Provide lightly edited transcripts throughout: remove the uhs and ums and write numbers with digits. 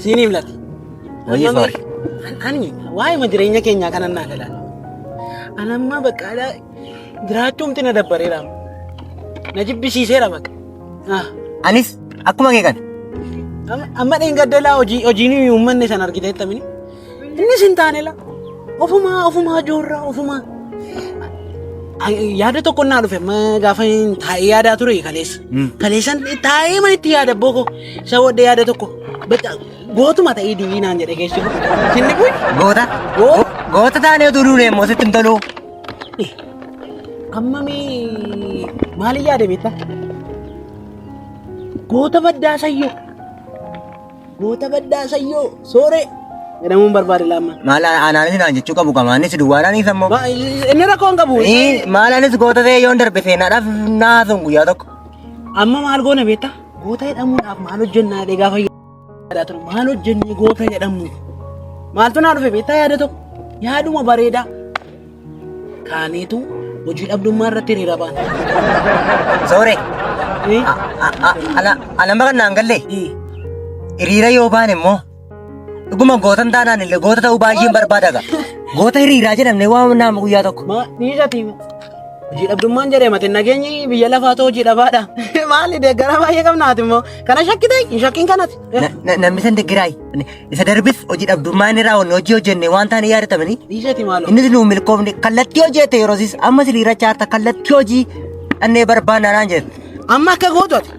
Siinii filate. Hojii soori. Ani waa'ee jireenya keenyaa kanan naa galaan. Anamma bakka jiraachuumti na dabbareera. Na jibbisiiseera bakka. Anis akkuma kee kana. Amma dheengaddaa hojiin uummanni san argiteetta mini. Innis hin taane la. Ofumaa joorraa ofumaa. Yaada tokko naa dhufe gaafa taa'ee yaadaa ture kaleessa. Kaleessan taa'ee manitti yaada booko isa wadde yaada tokko. Gootuma ta'ee diinaan jedhe keessi kun. Sinni kun. Goota taanee utuu duunee immoo sitti hin toluu. Amma maali yaade beektaa? Goota baddaa sayyoo sooree jedhamuun barbaade laamma. Maal anaanis naan jechuu qabu qamaanis duwwaadhaanis ammoo. Inni rakkoo hin qabu. Maalaanis goota ta'e yoon darbe seenaadhaaf naasun guyyaa tokko. Amma maal goona beektaa? Goota jedhamuudhaaf maal hojjennaa jedhee gaafa yaadaa ture maal hojjennee goota jedhamu. Maaltu naa dhufe beektaa yaada tokko? Yaaduma bareedaa. Kaaneetu hojii dhabdummaa irratti hiriira baana. Sooree. Alama kan naan galle. Hiriira yoo baane immoo dhuguma goota hin taanaan illee goota ta'uu baay'een barbaada. Goota hiriiraa jedhamne waan nama guyyaa tokko. Niisati hojii dhabdummaan jedhee mate nageenyi biyya lafaa ta'uu hojii dhabaadha. Maali deeggaraa baay'ee qabnaati immoo kana shakkitee hin shakkiin kanati. Namni san deeggiraay isa darbis hojii dhabdummaa inni raawwanne hojii hojjenne waan taane yaadatamanii. Niisati maaloo. Innis nuu milkoofne kallattii hojjete yeroosis amma hiriira chaarta kallattii hojii annee barbaannaan jedhe. Amma akka gootu ati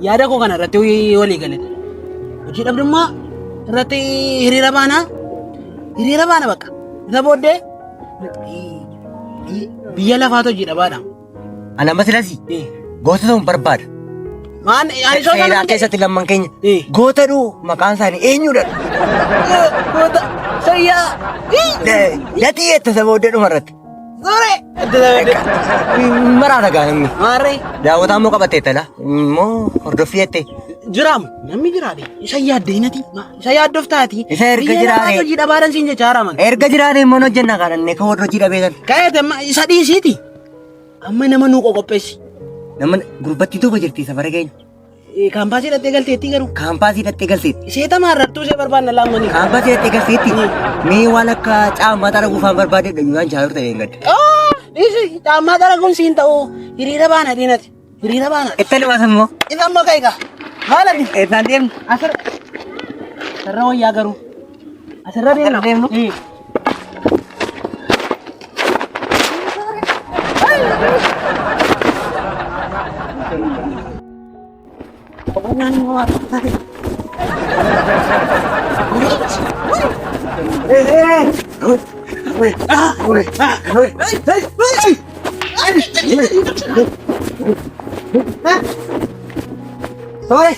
yaada koo kana irratti walii galee hojii dhabdummaa irratti hiriira baana bakka isa booddee biyya lafaatu hojii dhabaadha. Ana amma silasi goota ta'uun barbaada. Seeraa keessatti lamman keenya goota dhuu maqaan isaanii eenyudha? Goota sayyaa. Latii eetta isa booddee dhuma irratti. Sooree. Maraata gaa namni. Maarree. Daawwataa immoo qabatteettala immoo hordoffii jettee. Jiraamu namni jiraate isa yaaddeenati isa yaaddoof taati. Isa erga jiraate. Hojii dhabaadhaan siin jecha haaraman. Erga jiraate immoo hojjennaa kaadhannee kan warra hojii dhabeetan. Ka'eete isa dhiisiiti. Amma nama nuu qoqopheessi. Nama gurbattii tuuba jirti safara keenya. Kaampaasii hidhattee galteetti garuu. Kaampaasii hidhattee galteetti. Seeta maarrattuu ishee barbaadna laammanii. Kaampaasii hidhattee galteetti. Mee waan akka caammaa xara guufaan barbaadedha waan jaalatu ta'e hin gadde. Caammaa xara guun siin ta'u hiriira baana diinati. Hiriira baana. Itti limaas immoo. Isa immoo ka'iga. Maal ati? Eessaan deemnu? Asirra wayyaa garuu. Asirra deemnu. Soore,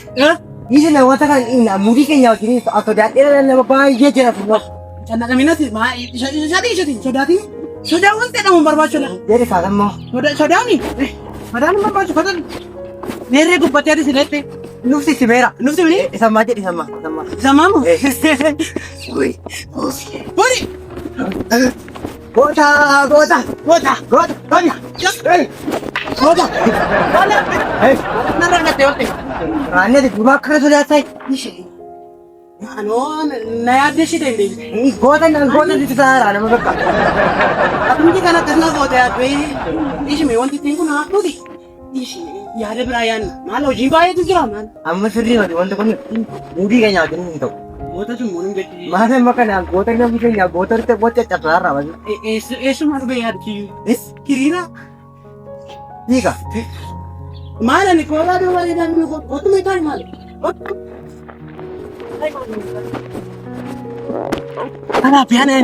ini namoota kan umurii keenya wajjin sodaadhee nama baay'ee jira filoo. Cannaqaminati sadii sodaati. Sodaa wanti jedhamu barbaachuudha. Jedhe faalammoo. Sodaani. Madaan barbaachu fatan. Neerree gubbattee ati silette. Nufti simeera. Nufti mini? Isammaa jedhe isammaa. Isammaa moo? Bori. Goota. Narra gatte yote. Raanne duraa akkana sodaatai. Na yaaddessite hin goota sitti saaraa nama bakka. Atumti kana akkasuma goota yaaddee ishime wanti ittiin kun haadhuuti. Yaada biraa yaadna. Maal hojii baay'eetu jira maal. Amma sirrii wanti kun muudii keenya wajjin hin ta'u. Goota sun muun hin gaddi. Maal amma kana goota namni keenya goota ritte gocha cabsaarraa malee. Eessuma dhufee yaadchi. Hiriira. Hiika. Maal ani koolaa dura bareedaan gootuma itti maal? Kanaaf yaada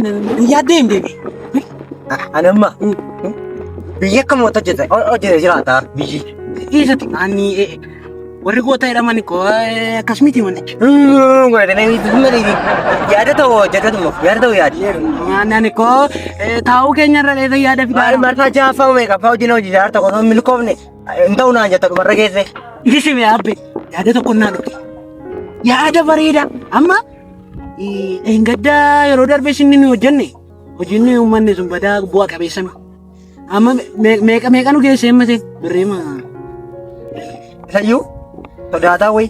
yaaddee hin deebi. Anamma biyya akkam hojjete jiraata biyyi. Keessatti ani warri goota jedhaman akkas miti manichi. Yaada ta'u hojjetatuma yaada ta'u yaadi. Ani taa'uu keenyarra dheeraa yaada fidaa. Marsaa jaaffaa meeqa fa'aa hojii hojii jaarta qofa milkoofne hin ta'u naan jetta dhumarra geesse. Ishime abbe yaada tokko naa dhufe. Yaada bareeda amma engaddaa yeroo darbee sinni nu hojjenne hojiin uummanni sun badaa bu'aa qabeessame. Amma meeqa nu geesse himate birreema. Sayyuu sodaataa wayi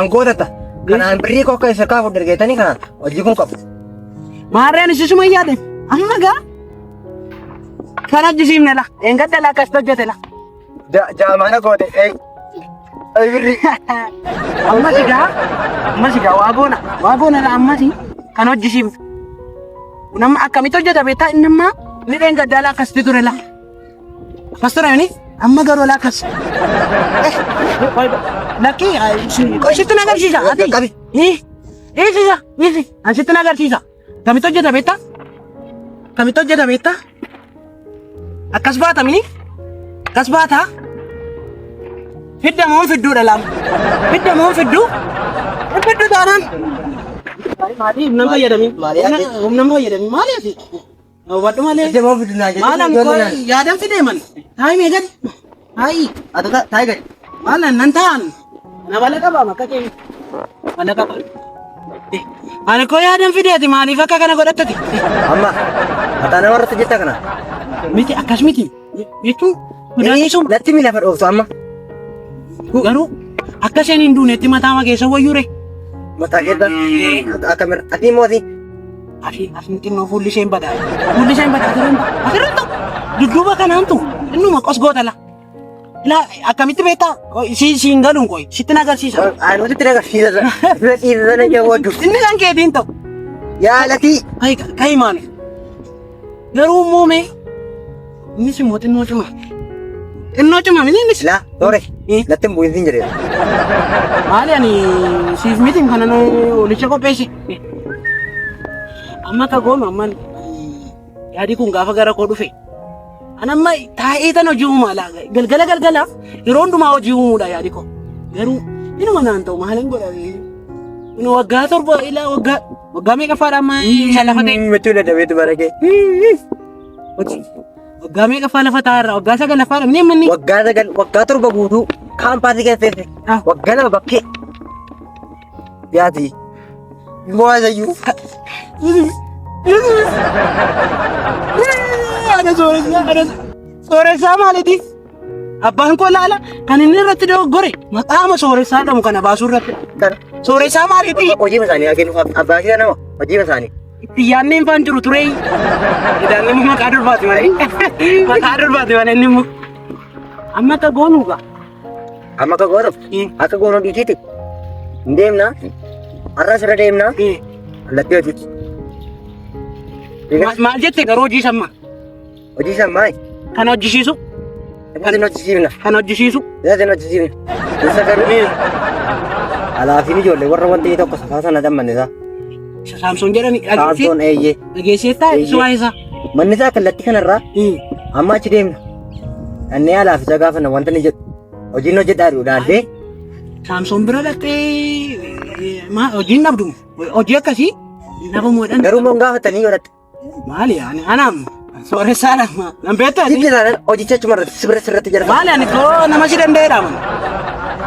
angootata Kanaan birrii koo akka isa kaafu dargeetanii kanaan hojii kun qabu. Maarreen isisuma yaade. Amma gaa. Kan hojjisiifne la. Engadda la akkas hojjete la. Jaamana goote birrii. Ammas gaa waa goona la ammasi kan hojjisiifne. Nama akkamitti hojjeta beektaa inni ammaa ni engadda la akkasitti ture la. Akkas ture ni amma garuu la akkas. Lakki sitti nagarsiisa ati. Eesisa asitti nagarsiisa. Kamitti hojjeta beektaa? Kamitti hojjeta beektaa? Akkas baata mini? Akkas baata? Fidda moo fidduudha laama? Fidda moo fidduu? Fidduu taanaan. Maali humna fayyadami? Humna fayyadami maali ati? Waddu malee. Fidda moo fidduu naa jedhu. Maalaan koo yaadan fidee man. Taa'ii meeqan? Taa'ii. Ati taa'ii gadi. Maalaan nan taa'an. Na bala qabaa makka kee. Bala qabaa. Ani koo yaadan fideeti maaliif akka kana godhattati? Amma mataa nama irratti jetta kana. Miti akkas miti. Jechuun Natti miila fadhooftu amma. garuu akka isheen hin duunetti mataa keessa wayyure. Mataa keessa akkamira ati mooti. Asin xinnoo fuulli isheen badaa. Fuulli isheen badaa asirratti dudduuba kanaantu innuma qos gootala. Ilaa akkamitti beektaa? Siin galuun qoy sitti nagarsiisa. Nuti itti nagarsiisa. Dhiirri sana jawaaddu. Inni kan keetiin ta'u. Yaalatii. Kayi maali? Garuu muumee innis immoo xinnoo cima. Xinnoo cima miti innis. Laa doore natti hin bu'in jedhee. Maali ani siif miti kana olicha qopheessi. Amma ka goonu amman yaadi kun gaafa gara koo dhufe. Anamma taa'ee tan hojii uumaa galgala yeroo hundumaa hojii uumuudha yaadi koo. Garuu inuma naan ta'u maaliin godhame? Waggaa torba ilaa waggaa meeqa faadha amma isa lafa ta'e? Machuu dadhabeetu barakee. Waggaa meeqa faa lafa taa'arra? Waggaa sagal lafaadha minee manni? Waggaa torba guutuu kaampaasii keessa teesse. Waggaa lama bakkee. Yaati. Moo'azayyuu. Sooressaa maaliiti? Abbaan koo laala kan inni irratti dogoggore maqaama sooressaa dhamu kana baasuu irratti. Sooressaa maaliiti? Hojii isaanii akeenu abbaa kee nama hojii isaanii. Itti yaadne hin faan jiru ture. Idaan immoo maqaa durbaati malee. Maqaa durbaati malee inni immoo. Amma akka goonuuga. Amma akka goonuuf akka goonuu dhiitiiti. Hin deemnaa. Har'a asirra deemnaa. Allattee hojiiti. Maal jette garuu hojii sammaa? Hojii sammaa kan hojjisiisu. Kan hojjisiifna. Kan hojjisiisu. Kan hojjisiifna. Isa garuu alaafiin ijoollee warra wanti tokko safaa sana dammanne isaa. Saamsoon jedhani Saamsoon eeyyee. dhageesseettaa ibsumaa isaa. Manni isaa kallattii kanarraa amma achi deemna. Annee alaaf isa gaafanna wanta ni jedhu. Hojiin hojjedhaa dhaallee. Saamsoon bira dhaqxee hojiin dhabdu hojii akkasii nama moodhan. Garuu moo gaafatanii godhatte. Maali anaam sooressaa nama nan beektaa. Sibbi isaanii hojicha achuma irratti sirratti jira. Maali ani koo nama si danda'eedha man.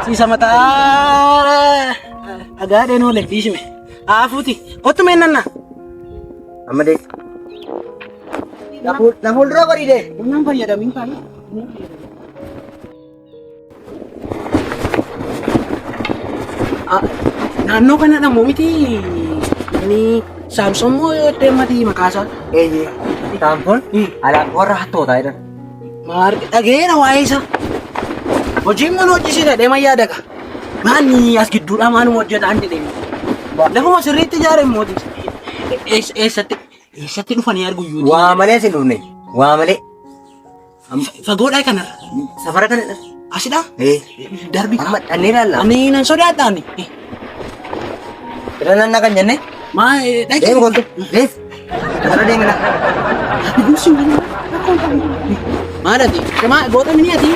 Siisa mataa dhagaadheen oolee dhiisime. Aafuuti kottu meennanna. Amma dee. Na fuuldura godhi dee. Humnaan fayyadamiin kaani. Naannoo kana dhammoo miti inni Saamsoon moo yoo deemati maqaasaa? Eeyyee. Saamsoon alaaf warra hattootaa jedhan. Dhageera waa'ee isaa. Hojiin mana hojjisiisa deema yaadaga. Maanni as gidduudhaa maaluma hojjetaan jedhee. Lafuma sirriitti ijaaree mootii. Eessatti dhufanii argu iyyuu. Waa malee si dhufne. Waa malee. Fagoodhaa kanarra. Safara kanadha. Asidhaa? Darbi. Amma dhannee laalla. Ani nan sodaadhaan. Irra kan jenne. Maa dhaqee. Deemu koltu. Deef. Asirra deemina. Biduusi mana. Maal ati? Goota mini ati?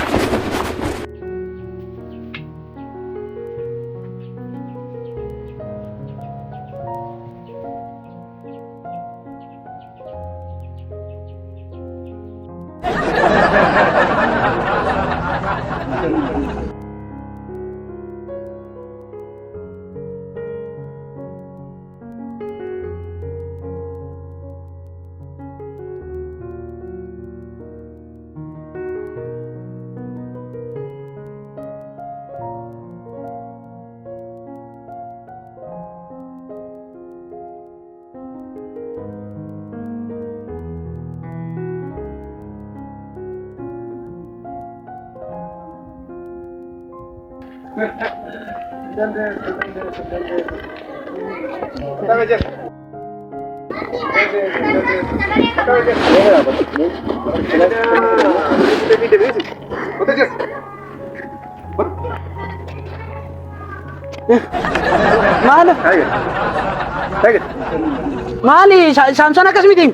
Maali Samson akkas miti.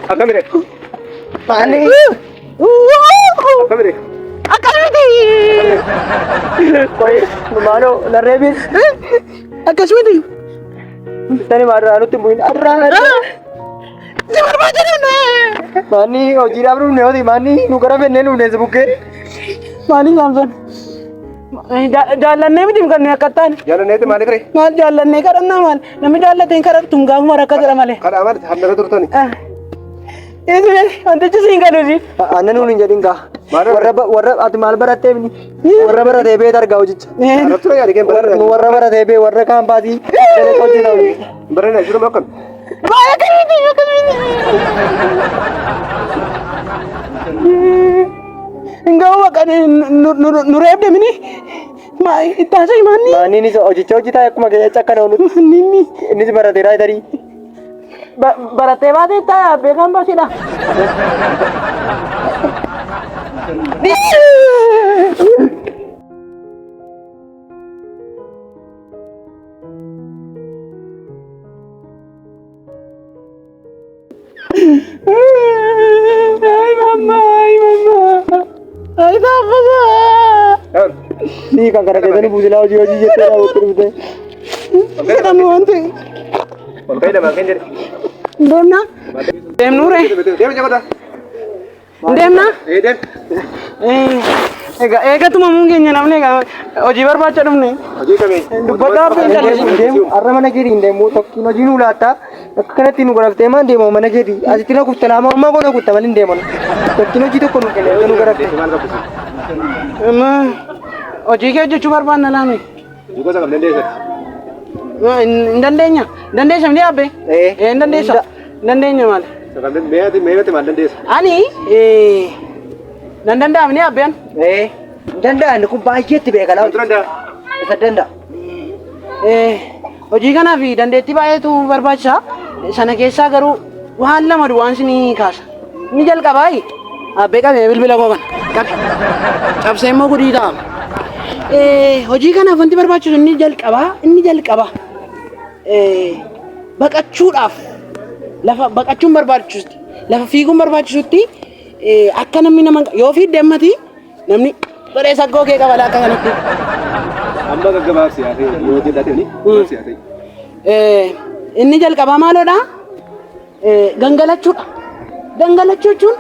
Akkamire. Maali. Akkamire. Akkas miti. Koi maano narreebis. Akkas miti. Tani maarraa nutti bu'in arraa. Si barbaadamne. Maani hojiidhaaf dhufne hooti maani nu gara fennee dhufne si bukkee. Maali Samson. Jaallannee miti kan akka taane. Jaalanneeti maali ture? Maal jaallannee kadhannaa maal namni jaallateen kadhatu gaafuma rakka jedha malee. Kadhaa maali hamdara turtani? Eesee wantichi siin galuusi. Aannan nuun hin jedhin gaa. Warra ati maal barattee bini? Warra baratee beet argaa hojicha. Arabtura yaadi keen baratee. Warra baratee bee warra kaampaasii hojjetaa. Barreena jiru akkam? Baay'ee kamiiti kamiiti. Enggak makan nureebde mini. Ma ittaasai manni. Manni ni hojicha hojjetaa akkuma cakka na oolu. Manni innis barateeraa tarii. Baratee baatee taa beekan baasidha. Ay mama. Ay tapasa. Ni kan kana keesani buusila hojii jettee raawwattu dhufte. Kamu wanti. Ol ka'ii lama kan jedhe. Deemna. Deemnuure. Deema jagoota. Deemna. Deem. Eegatuma mun keenya namni hojii barbaacha dhufne. Hojii kamii? Dubbadhaa deemu har'a mana keetiin deemu tokkiin hojii nu laata akka kanatti nu garaftee maan deemu mana keetii asitti na kufte lama ammaa koona kutta malee hin deeman tokkiin hojii tokko nu kenne nu garafte. Hojii kee hojjechuu barbaanna laame. Gosa kam dandeessatti? Hin dandeenya. Dandeessa miti abbe? Hin dandeessa. Dandeenya maali? Meeqatti maal dandeessa? Ani nan danda'a miti abbeen? Hin danda'an kun baay'eetti beekala. Wantu danda'a? Isa danda'a. Hojii kanaaf dandeettii baay'eetu barbaachisa. Sana keessaa garuu waan lama duwwaan sinii kaasa. Ni jalqabaa abbee qabee bilbila koo kana. Cabsee immoo gudii ta'a. Hojii kanaaf wanti barbaachisu inni jalqaba baqachuudhaaf lafa baqachuun barbaachisutti lafa fiiguun barbaachisutti akka namni nama yoo fiidde ammati namni godhee saggoo kee qabala akka kanatti. Amma gaggabaaf siyaasee yoo jedhatani siyaasee. Inni jalqabaa maaloodha? Gangalachuudha. Gangalachuu jechuun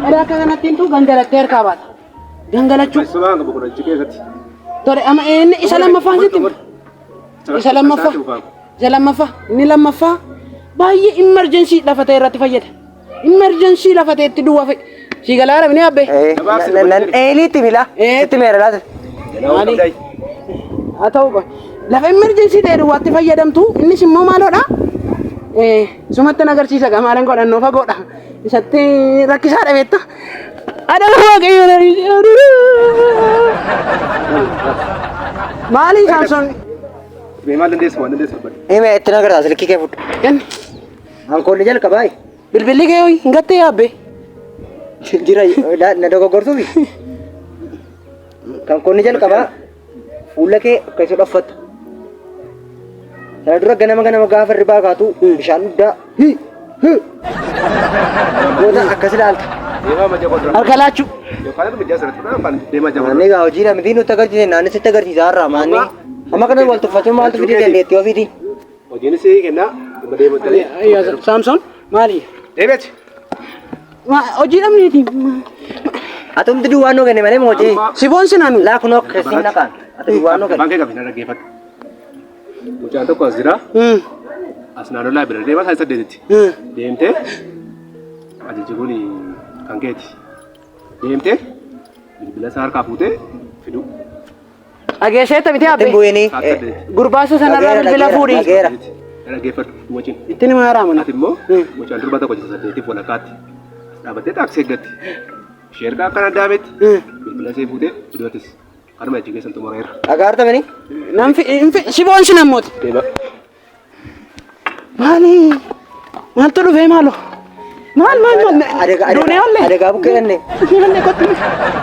ada kanatti intu gangalattee harkaa baata. Gangalachuu. Suuraa qabu kun achi keessatti. Tore amma inni isa lammaffaa sitti. Isa lammaffaa. Inni lammaffaa baay'ee emergency lafa ta'e irratti fayyada. Emergency lafa ta'e itti duwwaa fayyada. Si galaara bini abbe. Nan eeliitti mila. Itti meera laata. Maali? Haa ta'u qaba. Lafa emergency ta'e duwwaatti fayyadamtu innis immoo maaloodha? Sumatti agarsiisa gamaaleen godhannoo fagoodha. Isatti rakkisaadha beekta. Adama waaqayyo maali Samson? Maal dandeessu waan dandeessu barbaade. Hime itti nagartaa silkii kee fudhu. Kenni. Hankoonni jalqabaa. Bilbilli kee ho'i hin gattee yaabbe. Jira na dogoggorsuufi. Hankoonni jalqabaa fuula kee akka isu dhoffattu. Sana dura ganama gaafa ribaa kaatu bishaan guddaa goota akkas ilaalta. Harka laachuu. Maanni egaa hojiidha miti nutti agarsiise naanni sitti agarsiisa har'a maanni. Amma kana wal tuffachuun maaltu fidii dandeettii ofiiti. Hojiin isii kennaa deemuutti. Samson maali? Deebi'achi. Hojii dhabneeti. Atumti duwwaannoo kenne malee hojii. Siboon sinaanu. Laakunoo keessin naqaan. Ati duwwaannoo kenne. Baankee qabina dhaggeeffadhu. Mucaan tokko as jira. As naannoo laa bira deemaa isaa saddeetitti. Deemtee ajajji kun kan keeti. Deemtee bilbila isaa harkaa fuutee fidu. Dhageesseetta miti abbe. Gurbaasa sanarraa bilbila fuudhi. Dhaggeeffadhu wajjin. Itti nima haraamana. Ati immoo mucaan durbaa tokko jira saddeetiif walakkaatti. Dhaabattee taaksii eeggatti. Sheergaa akkana daabetti bilbila see fuutee idootis harma ichi keessan xumureera. Agaarta bani. Shiboon si namooti. Deema. Maaltu dhufee maaloo? Maal? Duunee ollee. Adegaa bukkee kenne. Ijoollee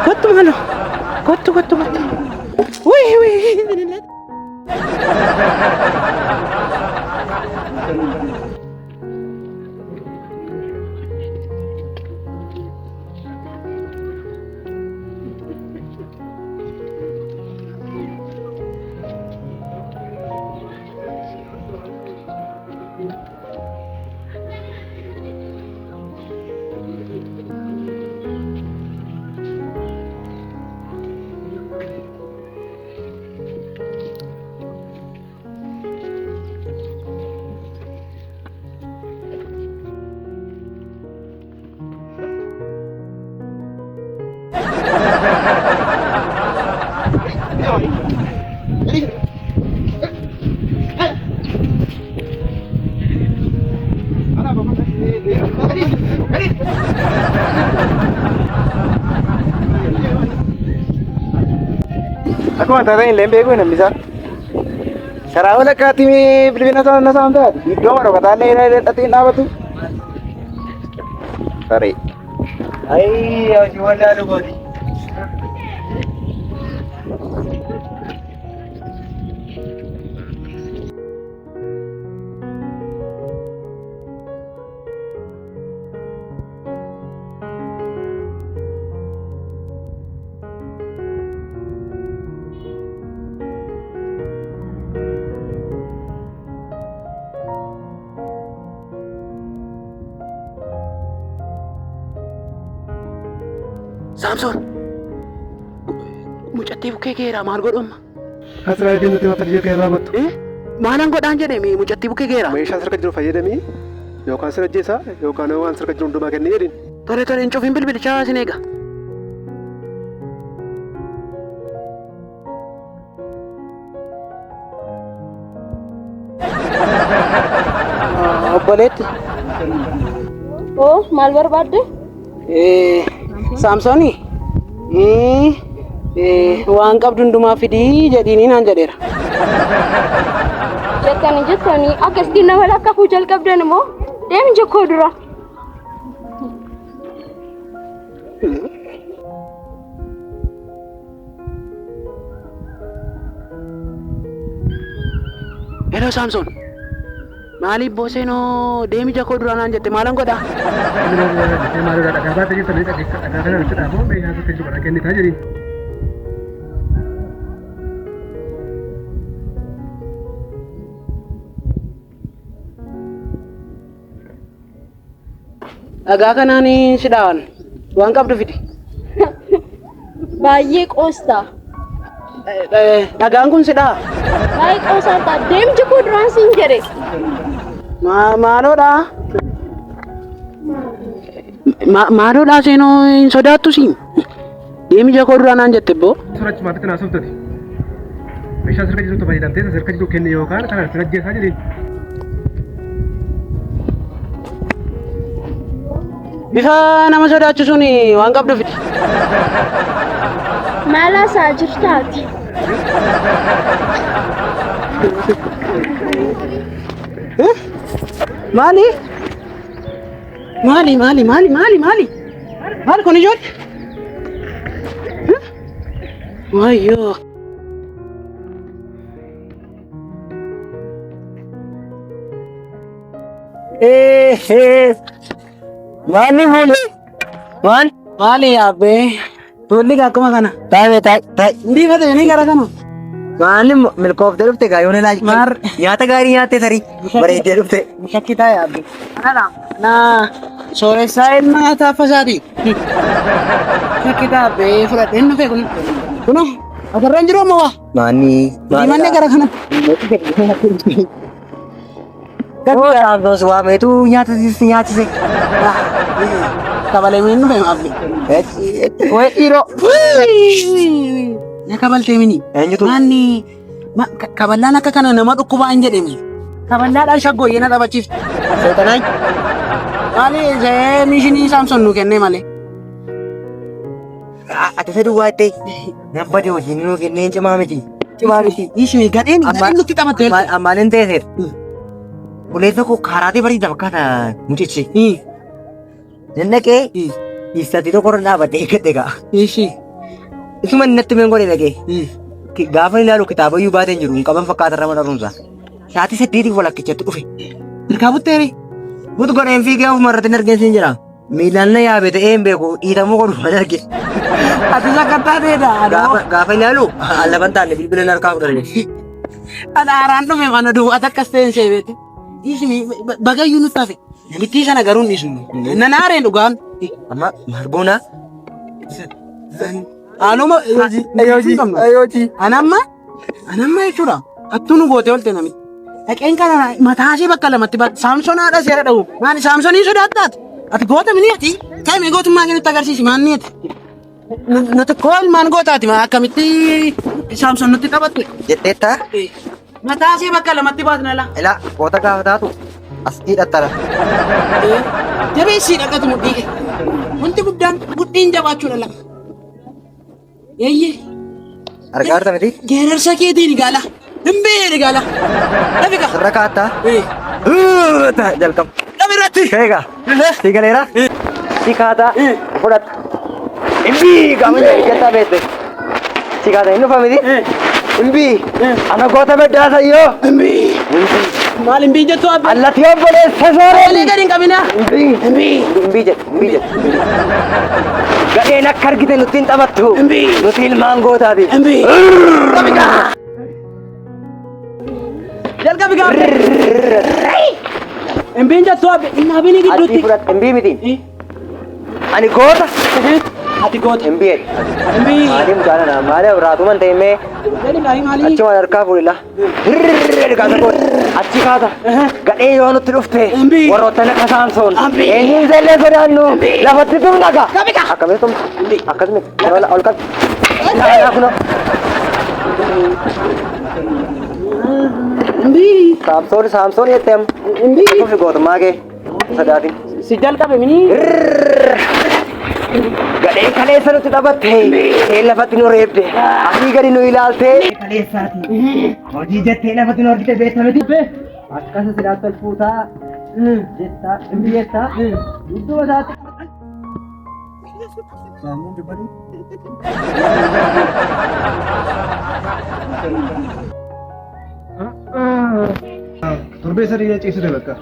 kottu maaloo? Kottu. Wii. Aku antara ini lembek gue nih bisa. Sarau lah kat ini beli nasi sampai. Itu mana kata ini tadi apa tuh? Sorry. Ayo jual dah dulu. Samson, mucatti bukkee keera maal godhumma? Asirraa iddoo nuti wanta biyya keerraa battu. Maalan godhaan jedhame mucatti bukkee keera. Meeshaan sarka jiru fayyadamii yookaan sirra jeessa yookaan waan sarka jiru hundumaa kennee jedhin. Tole hin cufiin bilbilichaa isin eega. Obboleetti. Oh, maal barbaadde? Samsooni. Waan qabdu hundumaa fidii jedhiini naan jedheera. Jettanii akkasitti nama lakkafuu jalqabdan immoo deemi jekkoo dura. Hello Samson. Maaliif booseenoo deemi jekkoo dura naan jette maalan godhaa? Dhagaa kanaan si dhaawan waan qabdu fidi. Baay'ee qoostaa. Dhagaan kun si dhaa. Baay'ee qoostaa deemi jekkoo duraan siin jedhe. Maaloodha? Maaloodha seenoo hin sodaattu siin. Deemi jekkoo duraan naan jette boo. Surachi maatiitti naasuuf tati. Meeshaan sarka jirutti fayyadamtee sarka jiru kenne yookaan kanaan sirra jeessaa jedhin. Bifa nama sodaachisuun waan qabdu fidi. Maal haasaa jirtaati? Maali kun ijoollee? Wayyoo. Mani muli. Man? Maali yaabbee? Tolli akkuma kana. Tai. Ndi fate ni gara kana. Mani milkoof dhufte gaa yoona laaj. Mar Nyaata gaarii nyaatte tarii. Bareeddee dhufte. shakkitaa yaabbe. Kanadha. Na sooressaa ilma nyaataa fasaati. Shakkitaa yaabbe fudhadhee hin dhufe kun. Kuno asirraan jiru amma waa. Mani. Diimanne gara kana. Oh, abdos waameetu nyaachise. Kabalee miin dhufe maabbe. Wee dhiiroo. Ya kabaltee mini. Eenyutu? Manni kaballaan akka kana nama dhukkubaa hin jedhemi. Kaballaadhaan shaggooyyee na taphachiifte. Seetanaan. Maali mishinii Saamson nu kennee malee. Ati isa duwwaattee nabbade hojiin nuu kenneen cimaa miti. Cimaa miti. Ishee gadheen nutti taphatte. Ammaan hin ta'e ulee tokko karaatee bareedaa fakkaata mucichi. Nannaqee ibsatti tokko irra dhaabadhee eeggadhe gaa. Ishee. Isuma inni natti meen godhe dhagee. Gaafa ilaalu kitaabayyuu baateen jiru hin qaban fakkaata irra mana barumsaa. Sa'aatii 8 walakkichatti dhufe. Hirkaa butteere. Butu godheen fiigee ofuma irratti hin argeensi hin jira. Miilaan na yaabe ta'ee hin beeku dhiitamuu godhu hin arge. Ati sakkattaa ta'edha. Gaafa ilaalu allaban taanne bilbila na harkaa fudhate. Adaaraan dhufe mana duwwaa takkas ta'e hin seebeete. Ishee bagayyuu nutti hafe. Namitti sana garuu hin dhiisnu. Nanaareen dhugaan. Amma margoona. Anuma ayooti. Anamma jechuudha. Attuu nu goote olte namitti. Dhaqeen kana mataa ishee bakka lamatti baate Saamsonaadha seera dhabu. Maani Saamsonii sodaattaati. Ati goota miniiti. Kaa'imee gootummaa kennutti agarsiisi maanniiti. Nuti koolmaan gootaati akkamitti Saamson nutti taphattu. Jetteettaa? Mataa ishee bakka lamatti baatna laa. Ilaa goota gaafa taatu as hidhattara. Jabeessii dhaqatu mudhii. Wanti guddaan mudhiin jabaachuudha lama. Eeyyee. Argaa jirta miti? Geerarsa keetiin gaala. Himbee gaala. Dhabi kaa. Sirra kaattaa? Jalqabu. Dhabi irratti. Eegaa. Si galeera? Si kaataa. Fudhatta. Himbii qaama ijattaa beekte. Si kaataa hin dhufa miti? Himbii. Ana goota beddaasa yoo. Himbii. Maal himbii jettu abbi? Allatti obboleessa sooree. Olee gadi hin qabinaa. Himbii. Himbii jedhu. Gadheen akka argite nutti hin taphattu. Nuti ilmaan gootaati. Dhabi kaa. Jalqabi kaa. Himbiin jettu abbi. Inni abbiin gidduutti. Ati fudhatte himbii miti. Ani goota. Ati goota. Himbii. Himbii. Maaliif jaalala? Maaliif raatuman ta'e mee? Achuma harkaa fuudhila. Kaasa goota. Achi kaata. Gadhee yoo nutti dhufte. Warroottan akka Saamsoon. Eenyuun sellee sodaannu. Lafatti tumna gaa. Akkamitti tumna? Akkasumatti. Ol qabi. Laa kunoo. Saamsoon jettee amma. Kufi gootummaa kee. Sadaatiin. Si jalqabe minii. Gadhee kaleessa nutti taphatte. Kee lafatti nu reebde. Asii gadi nu ilaalte. Kaleessaati. Hojii jettee lafatti nu argite beekta miti. Akkasa sidaatti ol fuutaa. Jettaa. Himbii jettaa. Iddoo isaatti. Torbee sadii ciisite bakka.